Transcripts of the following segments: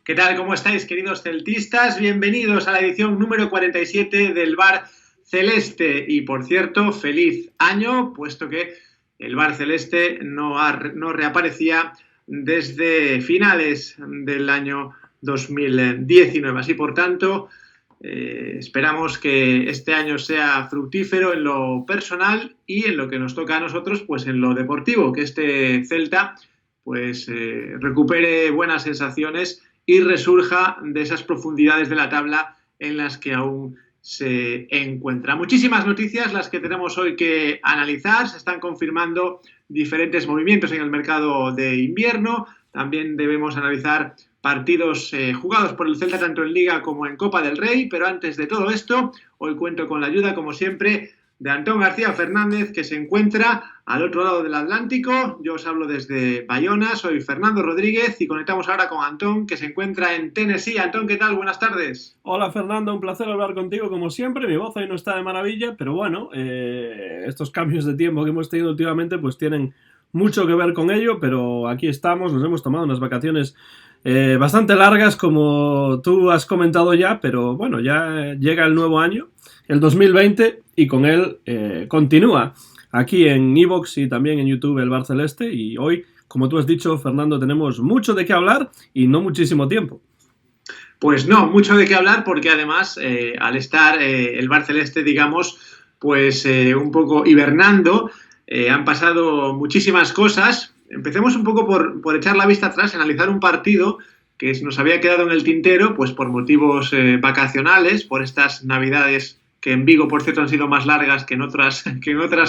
¿Qué tal? ¿Cómo estáis, queridos celtistas? Bienvenidos a la edición número 47 del Bar Celeste. Y, por cierto, feliz año, puesto que el Bar Celeste no reaparecía desde finales del año 2019. Así, por tanto, esperamos que este año sea fructífero en lo personal y en lo que nos toca a nosotros, pues en lo deportivo, que este Celta pues recupere buenas sensaciones y resurja de esas profundidades de la tabla en las que aún se encuentra. Muchísimas noticias las que tenemos hoy que analizar. Se están confirmando diferentes movimientos en el mercado de invierno. También debemos analizar partidos jugados por el Celta tanto en Liga como en Copa del Rey. Pero antes de todo esto, hoy cuento con la ayuda, como siempre, de Antón García Fernández, que se encuentra al otro lado del Atlántico. Yo os hablo desde Bayona, soy Fernando Rodríguez y conectamos ahora con Antón, que se encuentra en Tennessee. Antón, ¿qué tal? Buenas tardes. Hola Fernando, un placer hablar contigo como siempre. Mi voz hoy no está de maravilla, pero bueno, estos cambios de tiempo que hemos tenido últimamente pues tienen mucho que ver con ello, pero aquí estamos, nos hemos tomado unas vacaciones bastante largas, como tú has comentado ya, pero bueno, ya llega el nuevo año, el 2020, y con él continúa aquí en iVoox y también en YouTube el Bar Celeste, y hoy, como tú has dicho, Fernando, tenemos mucho de qué hablar y no muchísimo tiempo. Pues no, mucho de qué hablar, porque además, al estar el Bar Celeste, digamos, pues un poco hibernando, han pasado muchísimas cosas. Empecemos un poco por echar la vista atrás, analizar un partido que nos había quedado en el tintero, pues por motivos vacacionales, por estas navidades que en Vigo, por cierto, han sido más largas que en otras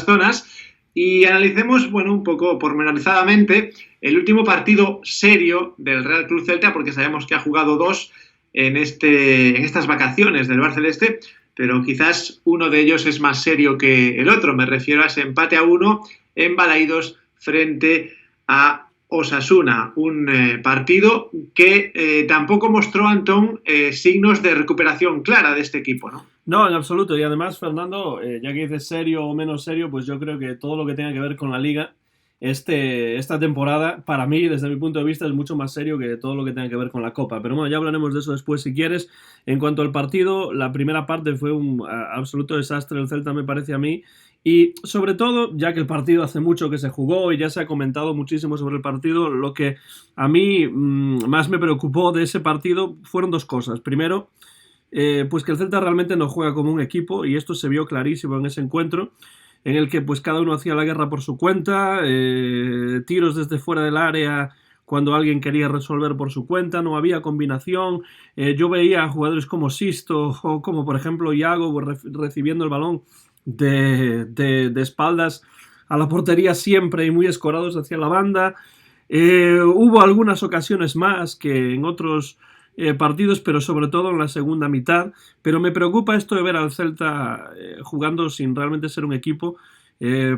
zonas, y analicemos, bueno, un poco pormenorizadamente el último partido serio del Real Club Celta, porque sabemos que ha jugado dos en estas vacaciones del Bar Celeste, pero quizás uno de ellos es más serio que el otro. Me refiero a ese empate a 1 en Balaídos frente a Osasuna, un partido que tampoco mostró, Antón, signos de recuperación clara de este equipo, ¿no? No, en absoluto. Y además, Fernando, ya que dices serio o menos serio, pues yo creo que todo lo que tenga que ver con la Liga, esta temporada, para mí, desde mi punto de vista, es mucho más serio que todo lo que tenga que ver con la Copa. Pero bueno, ya hablaremos de eso después si quieres. En cuanto al partido, la primera parte fue un absoluto desastre del Celta, me parece a mí. Y sobre todo, ya que el partido hace mucho que se jugó y ya se ha comentado muchísimo sobre el partido, lo que a mí más me preocupó de ese partido fueron dos cosas. Primero, pues que el Celta realmente no juega como un equipo, y esto se vio clarísimo en ese encuentro, en el que pues cada uno hacía la guerra por su cuenta, tiros desde fuera del área cuando alguien quería resolver por su cuenta, no había combinación. Yo veía a jugadores como Sisto o como por ejemplo Iago recibiendo el balón de espaldas a la portería siempre y muy escorados hacia la banda. Hubo algunas ocasiones más que en otros partidos, pero sobre todo en la segunda mitad. Pero me preocupa esto de ver al Celta jugando sin realmente ser un equipo,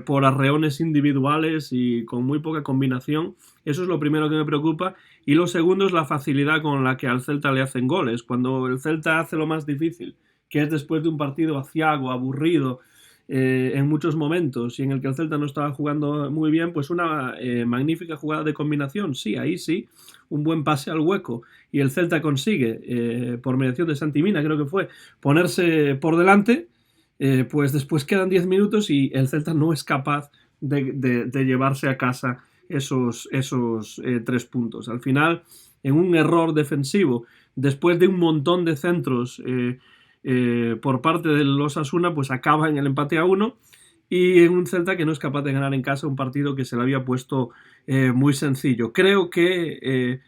por arreones individuales y con muy poca combinación. Eso es lo primero que me preocupa. Y lo segundo es la facilidad con la que al Celta le hacen goles. Cuando el Celta hace lo más difícil, que es después de un partido aciago, aburrido, en muchos momentos, y en el que el Celta no estaba jugando muy bien, pues una magnífica jugada de combinación, sí, ahí sí, un buen pase al hueco, y el Celta consigue, por mediación de Santi Mina, creo que fue, ponerse por delante, pues después quedan 10 minutos y el Celta no es capaz de llevarse a casa esos 3 puntos. Al final, en un error defensivo, después de un montón de centros por parte de los Osasuna, pues acaba en el empate a 1, y en un Celta que no es capaz de ganar en casa un partido que se le había puesto muy sencillo. Creo que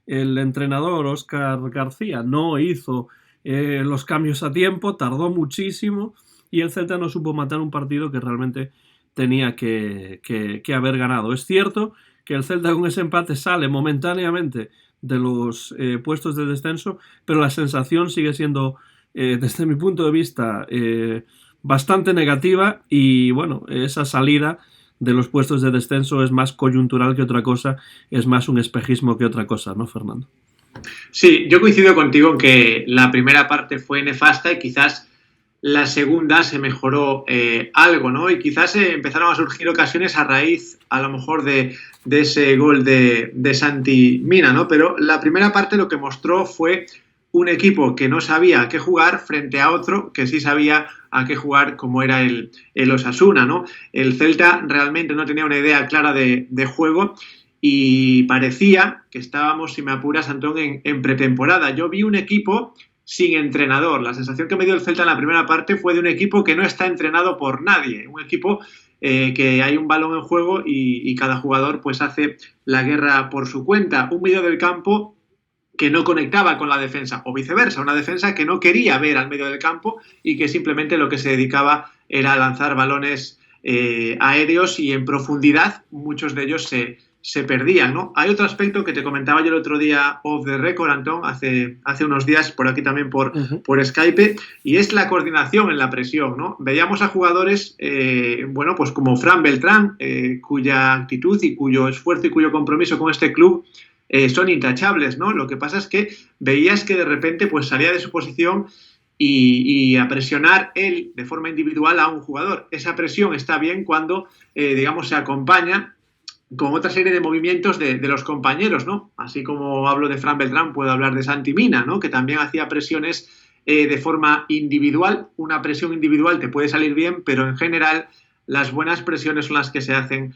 el entrenador Óscar García no hizo los cambios a tiempo, tardó muchísimo, y el Celta no supo matar un partido que realmente tenía que haber ganado. Es cierto que el Celta con ese empate sale momentáneamente de los puestos de descenso, pero la sensación sigue siendo, desde mi punto de vista, bastante negativa, y bueno, esa salida de los puestos de descenso es más coyuntural que otra cosa, es más un espejismo que otra cosa, ¿no, Fernando? Sí, yo coincido contigo en que la primera parte fue nefasta y quizás la segunda se mejoró algo, ¿no? Y quizás empezaron a surgir ocasiones a raíz, a lo mejor, de ese gol de Santi Mina, ¿no? Pero la primera parte lo que mostró fue un equipo que no sabía a qué jugar frente a otro que sí sabía a qué jugar, como era el Osasuna, ¿no? El Celta realmente no tenía una idea clara de juego y parecía que estábamos, si me apuras, Antón, en pretemporada. Yo vi un equipo sin entrenador. La sensación que me dio el Celta en la primera parte fue de un equipo que no está entrenado por nadie, un equipo que hay un balón en juego y cada jugador pues hace la guerra por su cuenta. Un medio del campo que no conectaba con la defensa, o viceversa, una defensa que no quería ver al medio del campo y que simplemente lo que se dedicaba era a lanzar balones aéreos y en profundidad muchos de ellos se perdían, ¿no? Hay otro aspecto que te comentaba yo el otro día off the record, Antón, hace unos días por aquí también por Skype, y es la coordinación en la presión, ¿no? Veíamos a jugadores, bueno, pues como Fran Beltrán, cuya actitud y cuyo esfuerzo y cuyo compromiso con este club son intachables, ¿no? Lo que pasa es que veías que de repente pues salía de su posición y a presionar él de forma individual a un jugador. Esa presión está bien cuando, digamos, se acompaña con otra serie de movimientos de los compañeros, ¿no? Así como hablo de Fran Beltrán, puedo hablar de Santi Mina, ¿no? Que también hacía presiones de forma individual. Una presión individual te puede salir bien, pero en general las buenas presiones son las que se hacen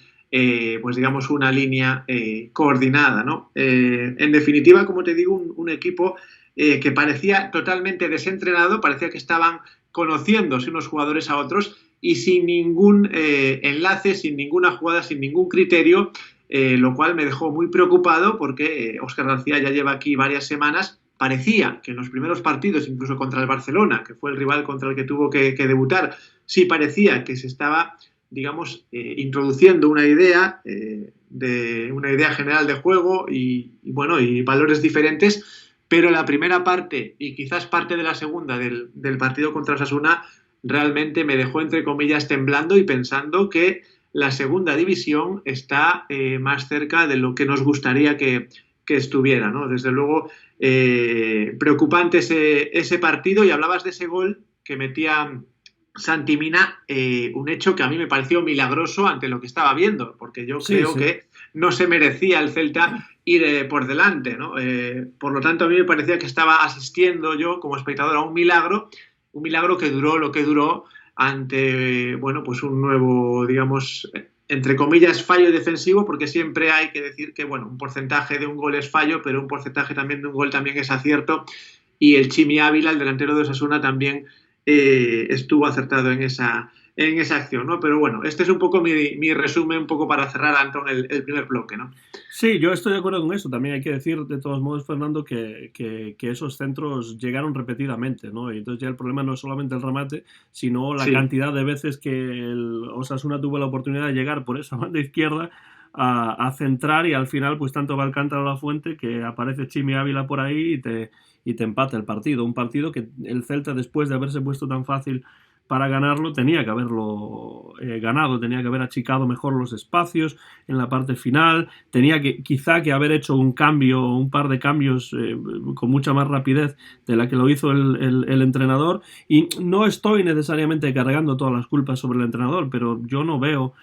pues digamos una línea coordinada, ¿no? En definitiva, como te digo, un equipo que parecía totalmente desentrenado, parecía que estaban conociéndose unos jugadores a otros y sin ningún enlace, sin ninguna jugada, sin ningún criterio, lo cual me dejó muy preocupado porque Óscar García ya lleva aquí varias semanas. Parecía que en los primeros partidos, incluso contra el Barcelona, que fue el rival contra el que tuvo que debutar, sí parecía que se estaba, digamos, introduciendo una idea general de juego y bueno, y valores diferentes, pero la primera parte y quizás parte de la segunda del partido contra Osasuna realmente me dejó, entre comillas, temblando y pensando que la segunda división está más cerca de lo que nos gustaría que estuviera, ¿no? Desde luego, preocupante ese partido, y hablabas de ese gol que metía Santi Mina, un hecho que a mí me pareció milagroso ante lo que estaba viendo, porque yo creo que no se merecía el Celta ir por delante, ¿no? Por lo tanto, a mí me parecía que estaba asistiendo yo como espectador a un milagro que duró lo que duró ante, bueno, pues un nuevo, digamos, entre comillas, fallo defensivo, porque siempre hay que decir que, bueno, un porcentaje de un gol es fallo, pero un porcentaje también de un gol también es acierto, y el Chimi Ávila, el delantero de Osasuna, también estuvo acertado en esa acción, ¿no? Pero bueno, este es un poco mi resumen, un poco para cerrar, Antón, el primer bloque, ¿no? Sí, yo estoy de acuerdo con eso. También hay que decir, de todos modos, Fernando, que esos centros llegaron repetidamente, ¿no? Y entonces ya el problema no es solamente el remate, sino la cantidad de veces que el Osasuna tuvo la oportunidad de llegar por esa banda izquierda a centrar, y al final pues tanto va Alcántara a la fuente que aparece Chimi Ávila por ahí y te empata el partido. Un partido que el Celta, después de haberse puesto tan fácil para ganarlo, tenía que haberlo ganado, tenía que haber achicado mejor los espacios en la parte final, tenía que quizá que haber hecho un par de cambios con mucha más rapidez de la que lo hizo el entrenador. Y no estoy necesariamente cargando todas las culpas sobre el entrenador, pero yo no veo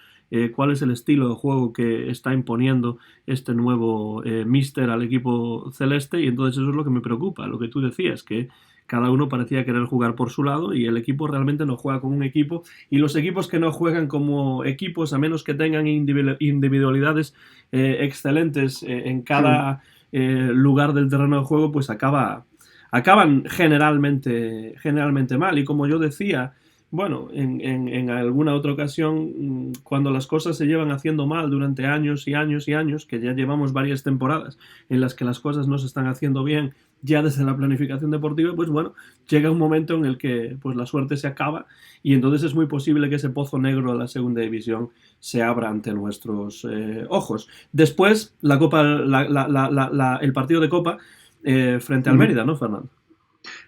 cuál es el estilo de juego que está imponiendo este nuevo míster al equipo celeste, y entonces eso es lo que me preocupa, lo que tú decías, que cada uno parecía querer jugar por su lado y el equipo realmente no juega como un equipo, y los equipos que no juegan como equipos, a menos que tengan individualidades excelentes en cada lugar del terreno de juego, pues acaban generalmente mal. Y como yo decía, bueno, en alguna otra ocasión, cuando las cosas se llevan haciendo mal durante años y años y años, que ya llevamos varias temporadas en las que las cosas no se están haciendo bien ya desde la planificación deportiva, pues bueno, llega un momento en el que pues la suerte se acaba, y entonces es muy posible que ese pozo negro de la segunda división se abra ante nuestros ojos. Después, el partido de Copa frente al Mérida, ¿no, Fernando?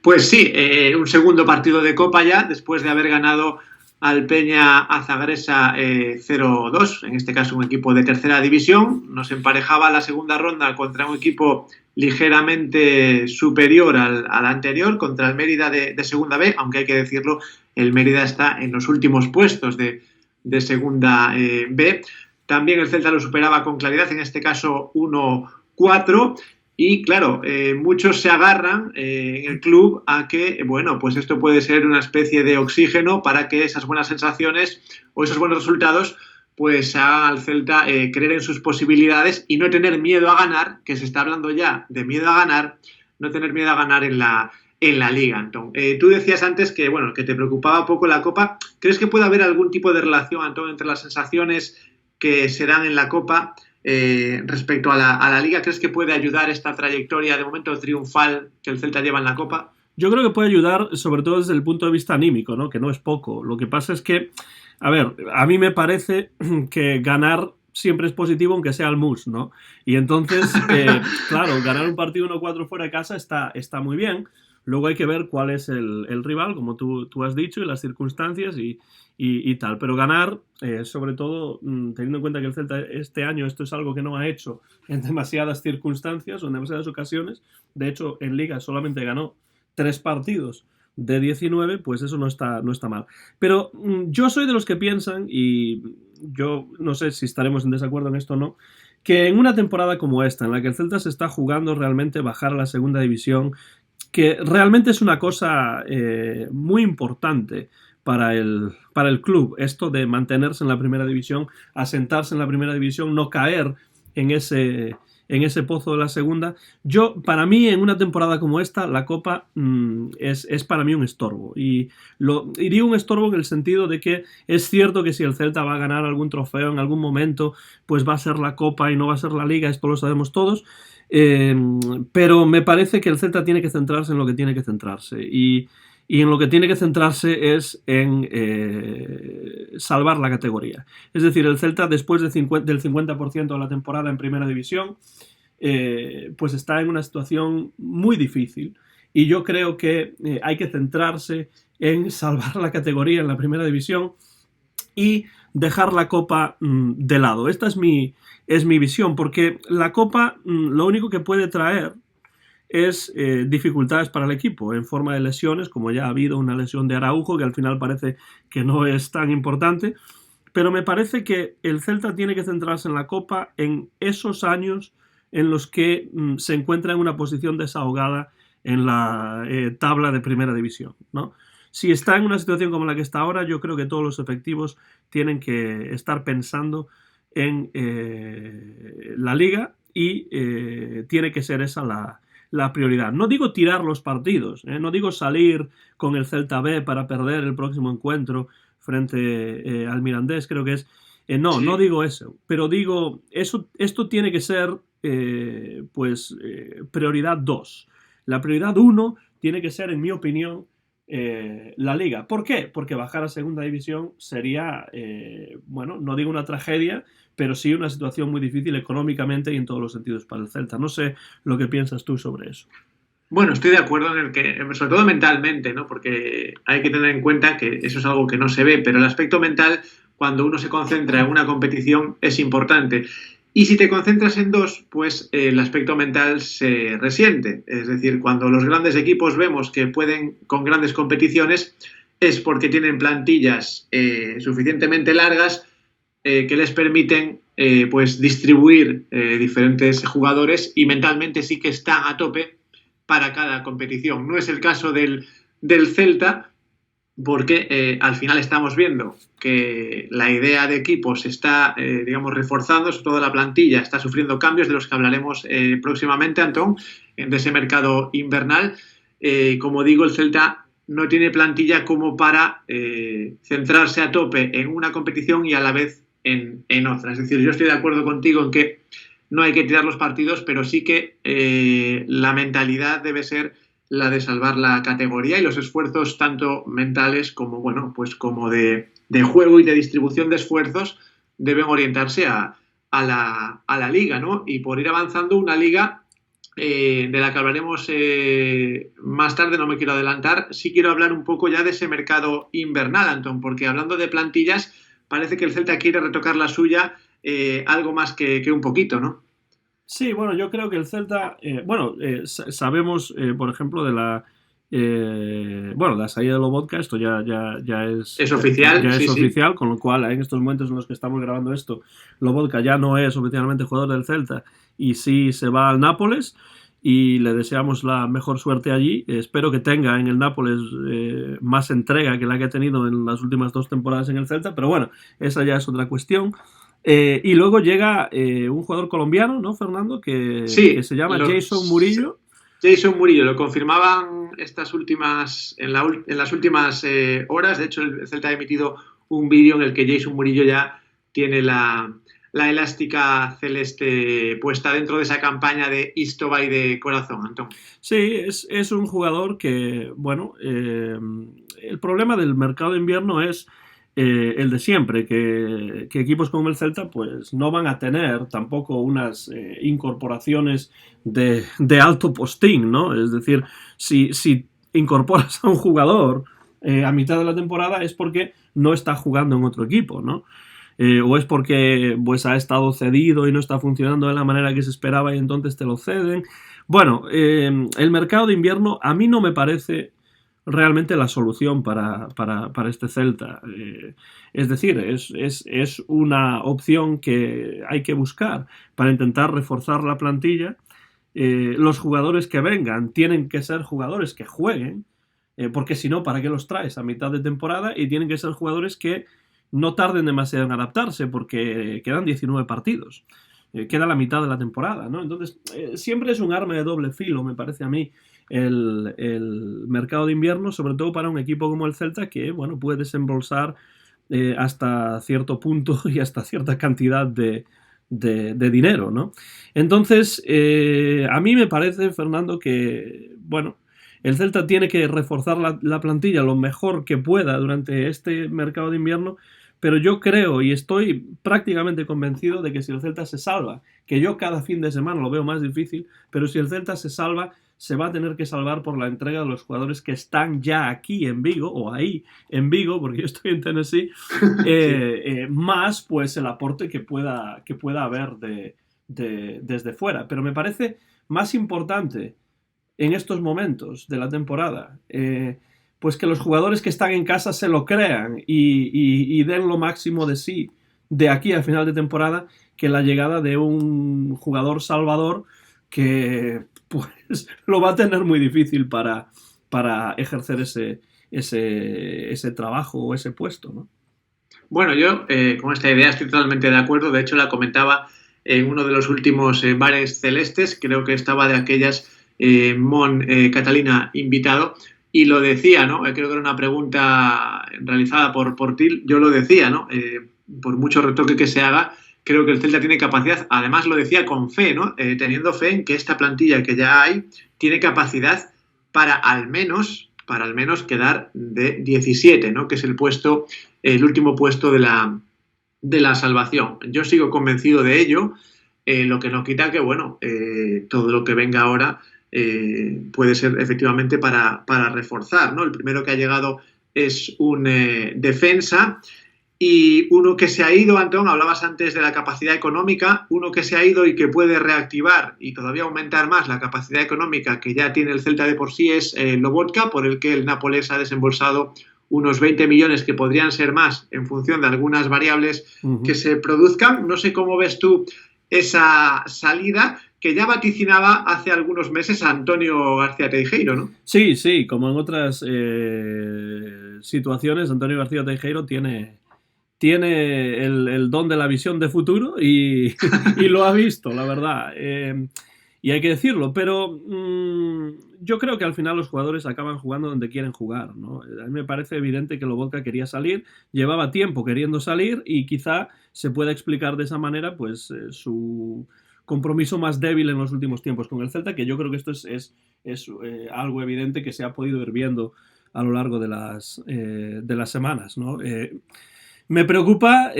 Pues sí, un segundo partido de Copa ya, después de haber ganado al Peña Azagresa 0-2, en este caso un equipo de tercera división. Nos emparejaba la segunda ronda contra un equipo ligeramente superior al anterior, contra el Mérida de segunda B, aunque hay que decirlo, el Mérida está en los últimos puestos de segunda B. También el Celta lo superaba con claridad, en este caso 1-4. Y claro, muchos se agarran en el club a que, bueno, pues esto puede ser una especie de oxígeno para que esas buenas sensaciones o esos buenos resultados pues hagan al Celta creer en sus posibilidades y no tener miedo a ganar, que se está hablando ya de miedo a ganar, no tener miedo a ganar en la Liga, Antón. Tú decías antes que, bueno, que te preocupaba poco la Copa. ¿Crees que puede haber algún tipo de relación, Antón, entre las sensaciones que se dan en la Copa respecto a la Liga? ¿Crees que puede ayudar esta trayectoria de momento triunfal que el Celta lleva en la Copa? Yo creo que puede ayudar, sobre todo desde el punto de vista anímico, ¿no? Que no es poco. Lo que pasa es que, a ver, a mí me parece que ganar siempre es positivo, aunque sea al mus, ¿no? Y entonces, claro, ganar un partido 1-4 fuera de casa está muy bien. Luego hay que ver cuál es el rival, como tú has dicho, y las circunstancias y tal. Pero ganar, sobre todo, teniendo en cuenta que el Celta este año esto es algo que no ha hecho en demasiadas circunstancias o en demasiadas ocasiones. De hecho, en Liga solamente ganó 3 partidos de 19, pues eso no está mal. Pero yo soy de los que piensan, y yo no sé si estaremos en desacuerdo en esto o no, que en una temporada como esta, en la que el Celta se está jugando realmente bajar a la segunda división, que realmente es una cosa muy importante para el club, esto de mantenerse en la primera división, asentarse en la primera división, no caer en ese pozo de la segunda. Para mí, en una temporada como esta, la Copa es para mí un estorbo. Y digo un estorbo en el sentido de que es cierto que si el Celta va a ganar algún trofeo en algún momento, pues va a ser la Copa y no va a ser la Liga, esto lo sabemos todos. Pero me parece que el Celta tiene que centrarse en lo que tiene que centrarse. Y en lo que tiene que centrarse es en salvar la categoría. Es decir, el Celta, después del 50% de la temporada en primera división, pues está en una situación muy difícil. Y yo creo que hay que centrarse en salvar la categoría en la primera división y dejar la Copa de lado. Esta es mi visión, porque la Copa lo único que puede traer es dificultades para el equipo en forma de lesiones, como ya ha habido una lesión de Araujo, que al final parece que no es tan importante, pero me parece que el Celta tiene que centrarse en la Copa en esos años en los que se encuentra en una posición desahogada en la tabla de primera división, ¿no? Si está en una situación como la que está ahora, yo creo que todos los efectivos tienen que estar pensando en la Liga y tiene que ser esa la prioridad. No digo tirar los partidos, no digo salir con el Celta B para perder el próximo encuentro frente al Mirandés, creo que es. No digo eso, pero digo, esto tiene que ser prioridad 2. La prioridad 1 tiene que ser, en mi opinión, la Liga. ¿Por qué? Porque bajar a segunda división sería, no digo una tragedia, pero sí una situación muy difícil económicamente y en todos los sentidos para el Celta. No sé lo que piensas tú sobre eso. Bueno, estoy de acuerdo en el que, sobre todo mentalmente, ¿no? Porque hay que tener en cuenta que eso es algo que no se ve, pero el aspecto mental, cuando uno se concentra en una competición, es importante. Y si te concentras en dos, pues el aspecto mental se resiente. Es decir, cuando los grandes equipos vemos que pueden con grandes competiciones, es porque tienen plantillas suficientemente largas que les permiten pues distribuir diferentes jugadores y mentalmente sí que están a tope para cada competición. No es el caso del Celta, porque al final estamos viendo que la idea de equipo se está, reforzando, sobre todo la plantilla está sufriendo cambios de los que hablaremos próximamente, Antón, de ese mercado invernal. Como digo, el Celta no tiene plantilla como para centrarse a tope en una competición y a la vez en otra. Es decir, yo estoy de acuerdo contigo en que no hay que tirar los partidos, pero sí que la mentalidad debe ser la de salvar la categoría y los esfuerzos tanto mentales como, como de juego y de distribución de esfuerzos deben orientarse a la Liga, ¿no? Y por ir avanzando, una Liga de la que hablaremos más tarde, no me quiero adelantar. Sí quiero hablar un poco ya de ese mercado invernal, Antón, porque hablando de plantillas, parece que el Celta quiere retocar la suya algo más que un poquito, ¿no? Sí, bueno, yo creo que el Celta, sabemos, por ejemplo, de la salida de Lobotka, esto Es oficial, ya sí, es sí. oficial, con lo cual en estos momentos en los que estamos grabando esto, Lobotka ya no es oficialmente jugador del Celta y sí se va al Nápoles y le deseamos la mejor suerte allí. Espero que tenga en el Nápoles más entrega que la que ha tenido en las últimas 2 temporadas en el Celta, pero bueno, esa ya es otra cuestión. Y luego llega un jugador colombiano, ¿no, Fernando? Que Sí, se llama Jason Murillo. Jason Murillo lo confirmaban estas últimas, en las últimas horas. De hecho, el Celta ha emitido un vídeo en el que Jason Murillo ya tiene la elástica celeste puesta dentro de esa campaña de Istoba y de corazón, Antón. Sí, es un jugador que, bueno, el problema del mercado de invierno es el de siempre, que equipos como el Celta pues no van a tener tampoco unas incorporaciones de alto postín, ¿no? Es decir, si incorporas a un jugador a mitad de la temporada es porque no está jugando en otro equipo, ¿no? O es porque pues ha estado cedido y no está funcionando de la manera que se esperaba y entonces te lo ceden. Bueno, el mercado de invierno a mí no me parece realmente la solución para este Celta. Es decir, es una opción que hay que buscar para intentar reforzar la plantilla. Los jugadores que vengan tienen que ser jugadores que jueguen, porque si no, ¿para qué los traes a mitad de temporada? Y tienen que ser jugadores que no tarden demasiado en adaptarse, porque quedan 19 partidos. Queda la mitad de la temporada, ¿no? Entonces, siempre es un arma de doble filo, me parece a mí, el mercado de invierno, sobre todo para un equipo como el Celta, que, bueno, puede desembolsar hasta cierto punto y hasta cierta cantidad de dinero, ¿no? Entonces, a mí me parece, Fernando, que, bueno, el Celta tiene que reforzar la plantilla lo mejor que pueda durante este mercado de invierno, pero yo creo y estoy prácticamente convencido de que si el Celta se salva, que yo cada fin de semana lo veo más difícil, pero si el Celta se salva, se va a tener que salvar por la entrega de los jugadores que están ya aquí en Vigo, o ahí en Vigo, porque yo estoy en Tennessee, Sí. más pues el aporte que pueda haber desde fuera. Pero me parece más importante en estos momentos de la temporada, pues que los jugadores que están en casa se lo crean y den lo máximo de sí de aquí al final de temporada, que la llegada de un jugador salvador que pues lo va a tener muy difícil para ejercer ese trabajo o ese puesto, ¿no? Bueno, yo con esta idea estoy totalmente de acuerdo. De hecho, la comentaba en uno de los últimos bares celestes. Creo que estaba de aquellas Mon Catalina invitado. Y lo decía, ¿no? Creo que era una pregunta realizada por Til. Yo lo decía, ¿no? Por mucho retoque que se haga, creo que el Celta tiene capacidad. Además, lo decía con fe, ¿no? Teniendo fe en que esta plantilla que ya hay tiene capacidad para al menos quedar de 17, ¿no? Que es el último puesto de la salvación. Yo sigo convencido de ello, lo que no quita que, bueno, todo lo que venga ahora puede ser efectivamente para reforzar, ¿no? El primero que ha llegado es un defensa y uno que se ha ido, Antón, hablabas antes de la capacidad económica, uno que se ha ido y que puede reactivar y todavía aumentar más la capacidad económica que ya tiene el Celta de por sí es Lobotka, por el que el Nápoles ha desembolsado unos 20 millones que podrían ser más en función de algunas variables que se produzcan. No sé cómo ves tú esa salida que ya vaticinaba hace algunos meses a Antonio García Teijeiro, ¿no? Sí, sí, como en otras situaciones, Antonio García Teijeiro tiene el don de la visión de futuro y lo ha visto, la verdad. Y hay que decirlo, pero yo creo que al final los jugadores acaban jugando donde quieren jugar, ¿no? A mí me parece evidente que Lobotka quería salir, llevaba tiempo queriendo salir y quizá se pueda explicar de esa manera pues su compromiso más débil en los últimos tiempos con el Celta, que yo creo que esto es algo evidente que se ha podido ir viendo a lo largo de las semanas, ¿no? Me preocupa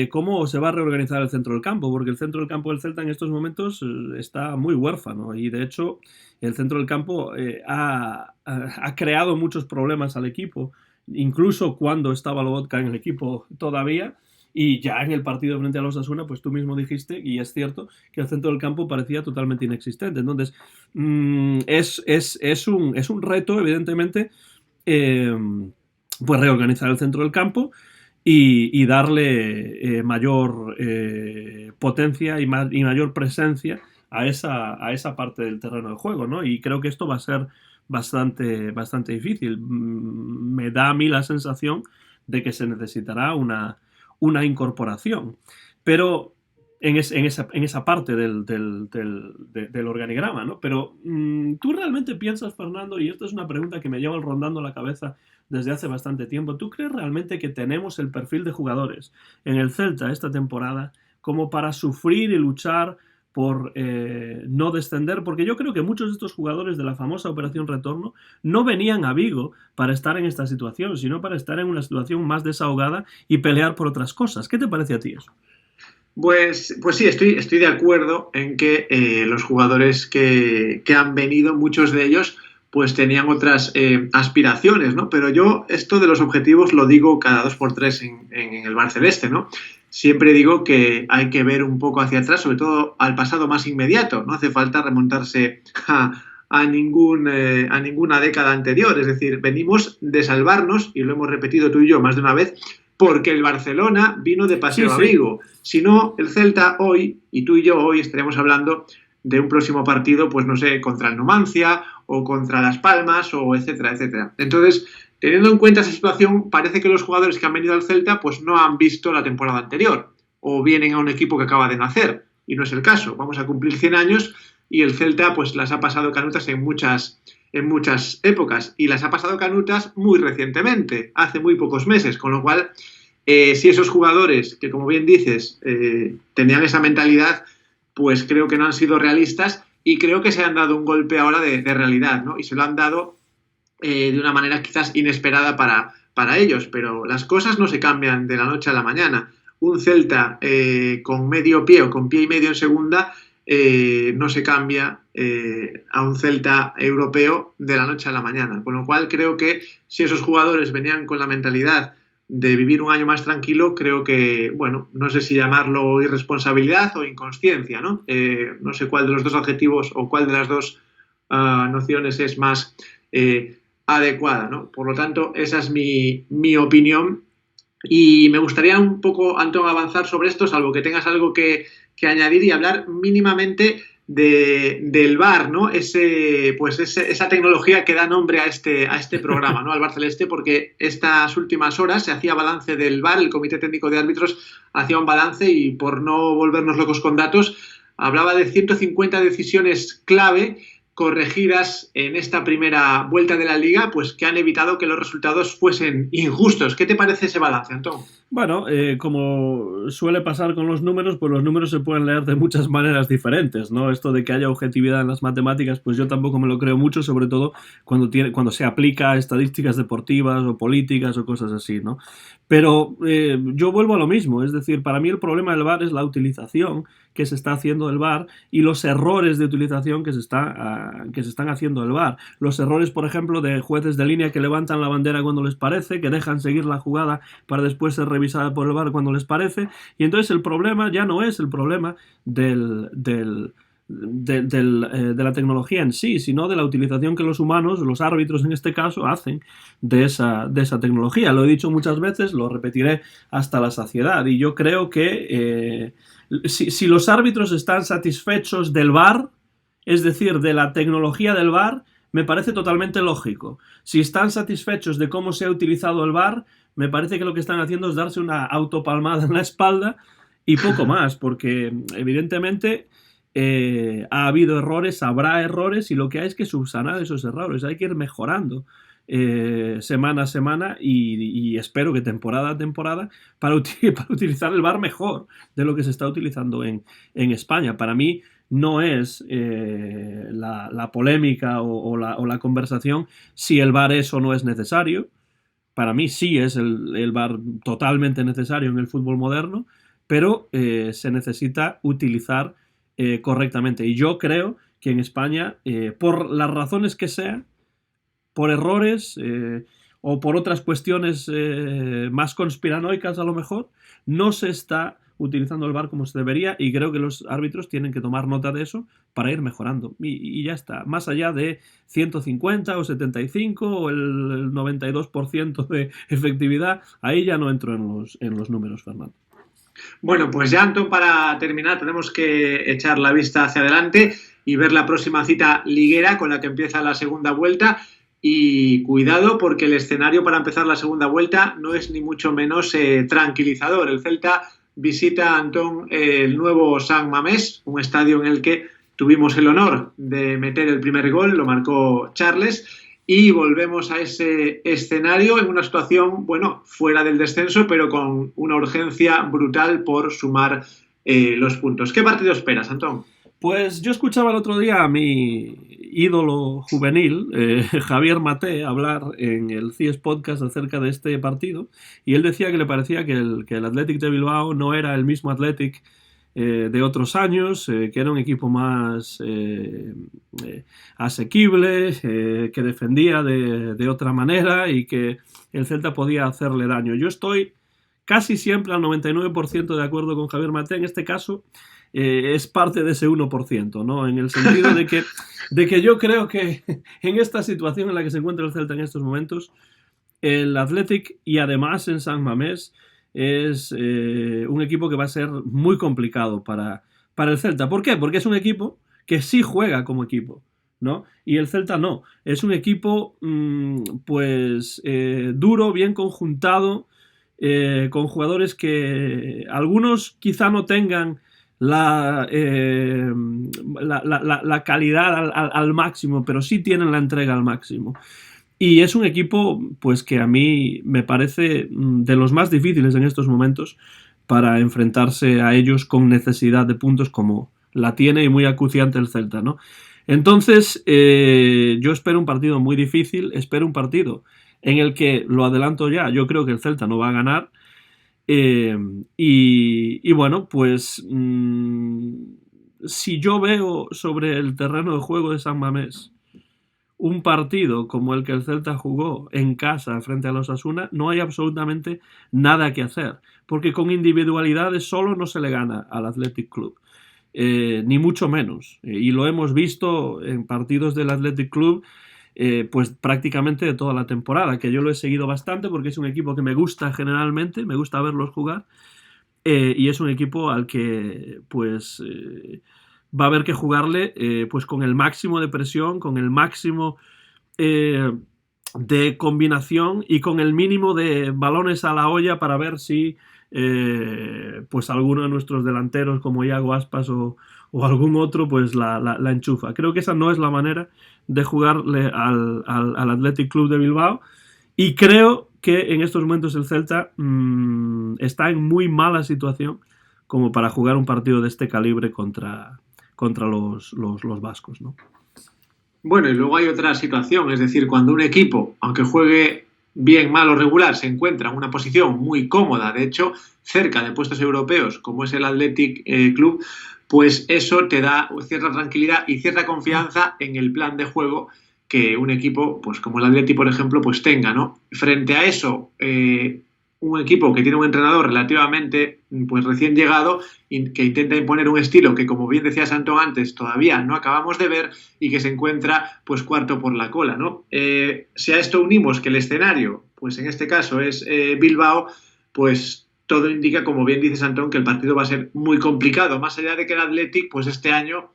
cómo se va a reorganizar el centro del campo, porque el centro del campo del Celta en estos momentos está muy huérfano y de hecho el centro del campo ha creado muchos problemas al equipo, incluso cuando estaba Lobotka en el equipo todavía. Y ya en el partido frente a los Osasuna, pues tú mismo dijiste, y es cierto, que el centro del campo parecía totalmente inexistente. Entonces, es un reto, evidentemente, eh, pues reorganizar el centro del campo y darle mayor potencia y mayor presencia a esa parte del terreno de juego, ¿no? Y creo que esto va a ser bastante difícil. Me da a mí la sensación de que se necesitará una incorporación. Pero en esa parte del organigrama, ¿no? Pero tú realmente piensas, Fernando, y esto es una pregunta que me lleva rondando la cabeza desde hace bastante tiempo, ¿tú crees realmente que tenemos el perfil de jugadores en el Celta esta temporada como para sufrir y luchar por no descender? Porque yo creo que muchos de estos jugadores de la famosa Operación Retorno no venían a Vigo para estar en esta situación, sino para estar en una situación más desahogada y pelear por otras cosas. ¿Qué te parece a ti eso? Pues sí, estoy de acuerdo en que los jugadores que han venido, muchos de ellos, pues tenían otras aspiraciones, ¿no? Pero yo esto de los objetivos lo digo cada dos por tres en el Bar Celeste, ¿no? Siempre digo que hay que ver un poco hacia atrás, sobre todo al pasado más inmediato. No hace falta remontarse a ninguna década anterior. Es decir, venimos de salvarnos, y lo hemos repetido tú y yo más de una vez, porque el Barcelona vino de paseo a Vigo. Si no, el Celta hoy, y tú y yo hoy estaríamos hablando de un próximo partido, pues no sé, contra el Numancia o contra Las Palmas o etcétera, etcétera. Entonces, teniendo en cuenta esa situación, parece que los jugadores que han venido al Celta pues no han visto la temporada anterior o vienen a un equipo que acaba de nacer, y no es el caso. Vamos a cumplir 100 años y el Celta pues las ha pasado canutas en muchas épocas, y las ha pasado canutas muy recientemente, hace muy pocos meses, con lo cual si esos jugadores que, como bien dices, tenían esa mentalidad, pues creo que no han sido realistas, y creo que se han dado un golpe ahora de realidad, ¿no? Y se lo han dado de una manera quizás inesperada para ellos, pero las cosas no se cambian de la noche a la mañana. Un Celta con medio pie o con pie y medio en segunda no se cambia a un Celta europeo de la noche a la mañana. Con lo cual creo que si esos jugadores venían con la mentalidad de vivir un año más tranquilo, creo que, bueno, no sé si llamarlo irresponsabilidad o inconsciencia, ¿no? No sé cuál de los dos adjetivos o cuál de las dos nociones es más adecuada, ¿no? Por lo tanto, esa es mi opinión, y me gustaría un poco, Antón, avanzar sobre esto, salvo que tengas algo que añadir, y hablar mínimamente del VAR, ¿no? Esa tecnología que da nombre a este programa, ¿no? Al VAR Celeste, porque estas últimas horas se hacía balance del VAR, el Comité Técnico de Árbitros hacía un balance, y por no volvernos locos con datos, hablaba de 150 decisiones clave corregidas en esta primera vuelta de la Liga, pues que han evitado que los resultados fuesen injustos. ¿Qué te parece ese balance, Antón? Bueno, como suele pasar con los números, pues los números se pueden leer de muchas maneras diferentes, ¿no? Esto de que haya objetividad en las matemáticas, pues yo tampoco me lo creo mucho, sobre todo cuando se aplica a estadísticas deportivas o políticas o cosas así, ¿no? Pero yo vuelvo a lo mismo, es decir, para mí el problema del VAR es la utilización que se está haciendo del VAR y los errores de utilización que se están haciendo del VAR. Los errores, por ejemplo, de jueces de línea que levantan la bandera cuando les parece, que dejan seguir la jugada para después ser revisada por el VAR cuando les parece, y entonces el problema ya no es el problema de la tecnología en sí, sino de la utilización que los humanos, los árbitros en este caso, hacen de esa tecnología. Lo he dicho muchas veces, lo repetiré hasta la saciedad, y yo creo que si los árbitros están satisfechos del VAR, es decir, de la tecnología del VAR, me parece totalmente lógico. Si están satisfechos de cómo se ha utilizado el VAR, me parece que lo que están haciendo es darse una autopalmada en la espalda y poco más, porque evidentemente ha habido errores, habrá errores, y lo que hay es que subsanar esos errores, hay que ir mejorando semana a semana, y espero que temporada a temporada para utilizar el VAR mejor de lo que se está utilizando en España. Para mí no es la polémica o la conversación si el VAR es o no es necesario. para mí sí es el VAR totalmente necesario en el fútbol moderno, pero se necesita utilizar correctamente. Y yo creo que en España, por las razones que sean, por errores o por otras cuestiones más conspiranoicas a lo mejor, no se está utilizando el VAR como se debería, y creo que los árbitros tienen que tomar nota de eso para ir mejorando. Y ya está. Más allá de 150 o 75 o el 92% de efectividad, ahí ya no entro en los números, Fernando. Bueno, pues ya, Antón, para terminar, tenemos que echar la vista hacia adelante y ver la próxima cita liguera con la que empieza la segunda vuelta. Y cuidado, porque el escenario para empezar la segunda vuelta no es ni mucho menos tranquilizador. El Celta visita, Antón, el nuevo San Mamés, un estadio en el que tuvimos el honor de meter el primer gol, lo marcó Charles, y volvemos a ese escenario en una situación, bueno, fuera del descenso, pero con una urgencia brutal por sumar los puntos. ¿Qué partido esperas, Antón? Pues yo escuchaba el otro día a mi ídolo juvenil, Javier Maté, hablar en el CIES Podcast acerca de este partido, y él decía que le parecía que el Athletic de Bilbao no era el mismo Athletic de otros años, que era un equipo más asequible, que defendía de otra manera y que el Celta podía hacerle daño. Yo estoy casi siempre al 99% de acuerdo con Javier Maté. En este caso es parte de ese 1%, ¿no? En el sentido de que yo creo que en esta situación en la que se encuentra el Celta en estos momentos, el Athletic, y además en San Mamés, es un equipo que va a ser muy complicado para el Celta. ¿Por qué? Porque es un equipo que sí juega como equipo, ¿no? Y el Celta no. Es un equipo pues duro, bien conjuntado, con jugadores que algunos quizá no tengan la calidad al máximo, pero sí tienen la entrega al máximo. Y es un equipo pues que a mí me parece de los más difíciles en estos momentos para enfrentarse a ellos con necesidad de puntos como la tiene y muy acuciante el Celta, ¿no? Entonces yo espero un partido muy difícil, espero un partido en el que, lo adelanto ya, yo creo que el Celta no va a ganar. Y bueno, pues si yo veo sobre el terreno de juego de San Mamés un partido como el que el Celta jugó en casa frente a los Osasuna, no hay absolutamente nada que hacer, porque con individualidades solo no se le gana al Athletic Club, ni mucho menos, y lo hemos visto en partidos del Athletic Club pues prácticamente de toda la temporada, que yo lo he seguido bastante porque es un equipo que me gusta generalmente, me gusta verlos jugar, y es un equipo al que pues va a haber que jugarle pues con el máximo de presión, con el máximo de combinación y con el mínimo de balones a la olla para ver si pues alguno de nuestros delanteros como Iago Aspas o algún otro pues la enchufa. Creo que esa no es la manera de jugarle al Athletic Club de Bilbao, y creo que en estos momentos el Celta está en muy mala situación como para jugar un partido de este calibre contra los vascos, ¿no? Bueno, y luego hay otra situación, es decir, cuando un equipo, aunque juegue bien, mal o regular, se encuentra en una posición muy cómoda, de hecho, cerca de puestos europeos, como es el Athletic Club, pues eso te da cierta tranquilidad y cierta confianza en el plan de juego que un equipo, pues como el Athletic, por ejemplo, pues tenga, ¿no? Frente a eso, un equipo que tiene un entrenador relativamente pues recién llegado y que intenta imponer un estilo que, como bien decía Antón antes, todavía no acabamos de ver y que se encuentra pues cuarto por la cola, ¿no? Si a esto unimos que el escenario, pues en este caso es Bilbao, pues todo indica, como bien dices, Antón, que el partido va a ser muy complicado, más allá de que el Athletic, pues este año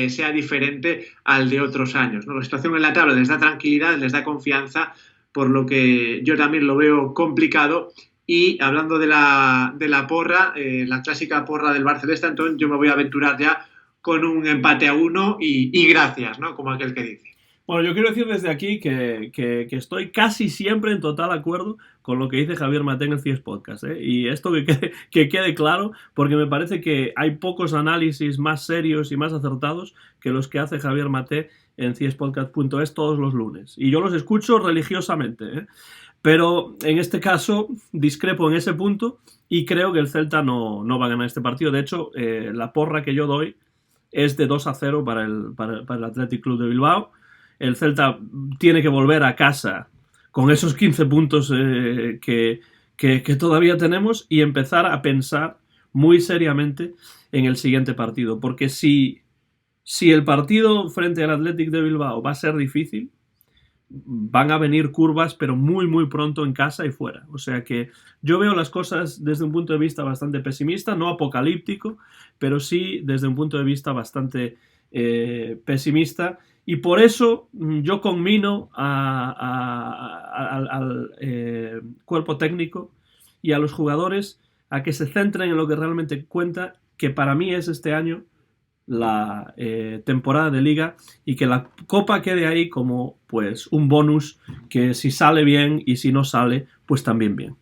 sea diferente al de otros años, ¿no? La situación en la tabla les da tranquilidad, les da confianza, por lo que yo también lo veo complicado. Y hablando de la porra, la clásica porra del Barcelona, entonces yo me voy a aventurar ya con un empate a 1 y gracias, ¿no? Como aquel que dice. Bueno, yo quiero decir desde aquí que estoy casi siempre en total acuerdo con lo que dice Javier Maté en el CIES Podcast, ¿eh? Y esto que quede claro, porque me parece que hay pocos análisis más serios y más acertados que los que hace Javier Maté en ciespodcast.es todos los lunes. Y yo los escucho religiosamente, ¿eh? Pero en este caso discrepo en ese punto y creo que el Celta no va a ganar este partido. De hecho, la porra que yo doy es de 2-0 para el Athletic Club de Bilbao. El Celta tiene que volver a casa con esos 15 puntos que todavía tenemos y empezar a pensar muy seriamente en el siguiente partido. Porque si el partido frente al Athletic de Bilbao va a ser difícil, van a venir curvas, pero muy, muy pronto en casa y fuera. O sea que yo veo las cosas desde un punto de vista bastante pesimista, no apocalíptico, pero sí desde un punto de vista bastante pesimista. Y por eso yo conmino al cuerpo técnico y a los jugadores a que se centren en lo que realmente cuenta, que para mí es este año la temporada de liga, y que la copa quede ahí como pues un bonus que si sale bien y si no sale pues también bien.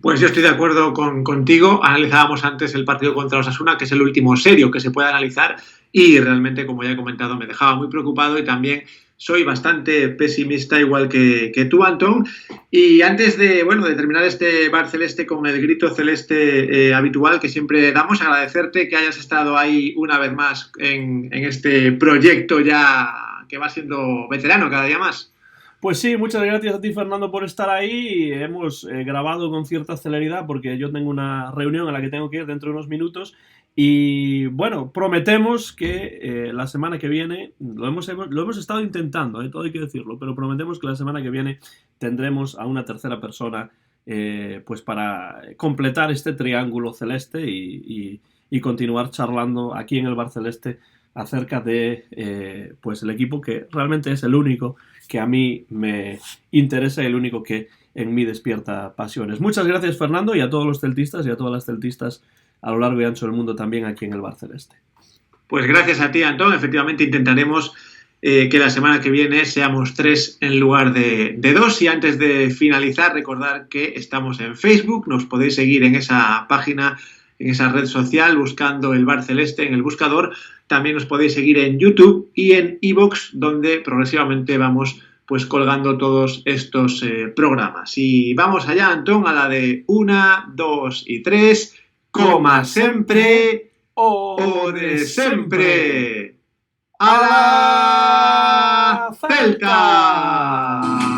Pues yo estoy de acuerdo contigo. Analizábamos antes el partido contra Osasuna, que es el último serio que se puede analizar, y realmente, como ya he comentado, me dejaba muy preocupado y también soy bastante pesimista, igual que tú, Antón. Y antes de terminar este Bar Celeste con el grito celeste habitual que siempre damos, agradecerte que hayas estado ahí una vez más en este proyecto ya que va siendo veterano cada día más. Pues sí, muchas gracias a ti, Fernando, por estar ahí. Hemos grabado con cierta celeridad porque yo tengo una reunión a la que tengo que ir dentro de unos minutos. Y bueno, prometemos que la semana que viene, lo hemos estado intentando, todo hay que decirlo, pero prometemos que la semana que viene tendremos a una tercera persona pues para completar este triángulo celeste y continuar charlando aquí en el Bar Celeste acerca de pues el equipo que realmente es el único que a mí me interesa y el único que en mí despierta pasiones. Muchas gracias, Fernando, y a todos los celtistas y a todas las celtistas a lo largo y ancho del mundo también aquí en el Bar Celeste. Pues gracias a ti, Antón. Efectivamente intentaremos que la semana que viene seamos 3 en lugar de 2. Y antes de finalizar, recordar que estamos en Facebook. Nos podéis seguir en esa página, en esa red social, buscando el Bar Celeste en el buscador. También nos podéis seguir en YouTube y en iVoox, donde progresivamente vamos pues colgando todos estos programas. Y vamos allá, Antón, a la de 1, 2 y 3. Coma sempre o de sempre. ¡A la Celta!